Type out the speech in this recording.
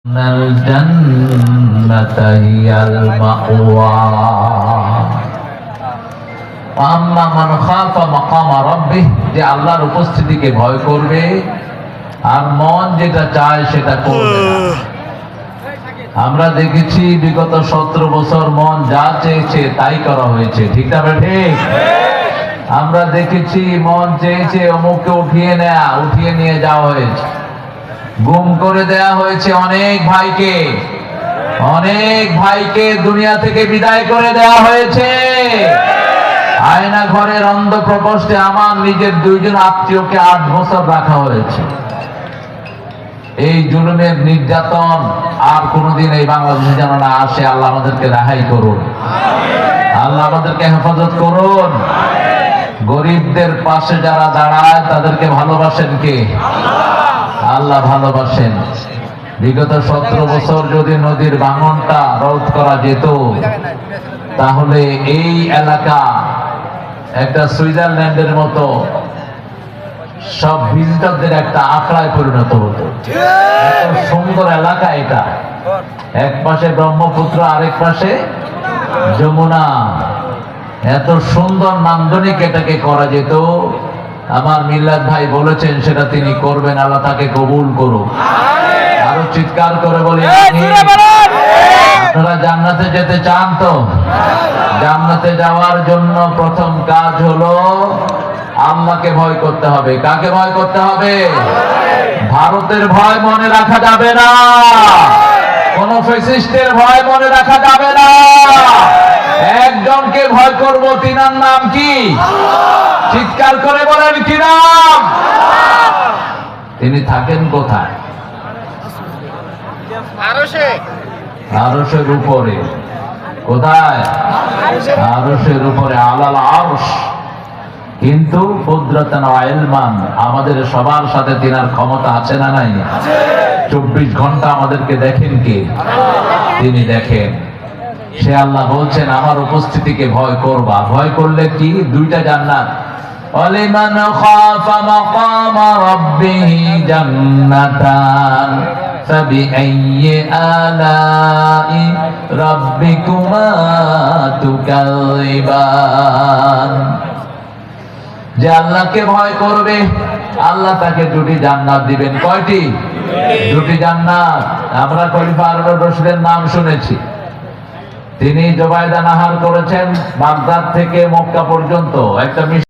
যে আল্লাহর উপস্থিতিকে ভয় করবে আর মন যেটা চায় সেটা করবে না। আমরা দেখেছি বিগত 17 বছর মন যা চেয়েছে তাই করা হয়েছে, ঠিক না ঠিক? আমরা দেখেছি মন চেয়েছে অমুককে উঠিয়ে নিয়ে যাওয়া হয়েছে, গুম করে দেয়া হয়েছে অনেক ভাইকে দুনিয়া থেকে বিদায় করে দেয়া হয়েছে। আয়না ঘরের অন্ধ প্রকোষ্ঠে আমার নিজের 2 জন আত্মীয়কে 8 বছর রাখা হয়েছে। এই জুলুমের নির্যাতন আর কোনোদিন এই বাংলাদেশে যেন না আসে। আল্লাহ আমাদেরকে রেহাই করুন, আল্লাহ আমাদেরকে হেফাজত করুন। গরিবদের পাশে যারা দাঁড়ায় তাদেরকে ভালোবাসেন কে? আল্লাহ ভালোবাসেন। বিগত 17 বছর যদি নদীর ভাঙনটা রোধ করা যেত তাহলে এই এলাকা একটা সুইজারল্যান্ডের মতো সব ভিজিটরদের একটা আখড়ায় পরিণত হতো। এত সুন্দর এলাকা এটা, এক পাশে ব্রহ্মপুত্র আরেক পাশে যমুনা, এত সুন্দর নান্দনিক এটাকে করা যেত। আমার মিল্লাত ভাই বলেছেন সেটা তিনি করবেন, আল্লাহ তাকে কবুল করুন। আরো চিৎকার করে বলি, আপনারা জান্নাতে যেতে চান তো? জান্নাতে যাওয়ার জন্য প্রথম কাজ হলো আল্লাহকে ভয় করতে হবে। কাকে ভয় করতে হবে? ভারতের ভয় মনে রাখা যাবে না, কোন ফ্যাসিস্টের ভয় মনে রাখা যাবে না। একজনকে ভয় করব, তিনার নাম কি? চিৎকার করে বলেন কি নাম? তিনি থাকেন কোথায়? আরশের উপরে। কোথায়? আরশের উপরে, আলাল আরশ। কিন্তু কুদরতান ওয়া ইলমান, আমাদের সবার সাথে তিনার ক্ষমতা আছে না নাই? 24 ঘন্টা আমাদেরকে দেখেন কে? তিনি দেখেন। সে আল্লাহ বলছেন আমার উপস্থিতিকে ভয় করবা। ভয় করলে কি? 2টা জান্নাত। ওয়ালিমান খাফা মাকামা রাব্বিহি জান্নাতান ফাবিআইয়ি আলাই রাব্বিকুমা তুকাযিবান। যে আল্লাহকে ভয় করবে আল্লাহ তাকে 2টি জান্নাত দিবেন। কয়টি? 2টি জান্নাত। আমরা খলিফা হারুনুর রশিদের নাম শুনেছি। তিনি জুবাইদা নাহার করেছেন বাগদাদ থেকে মক্কা পর্যন্ত একটা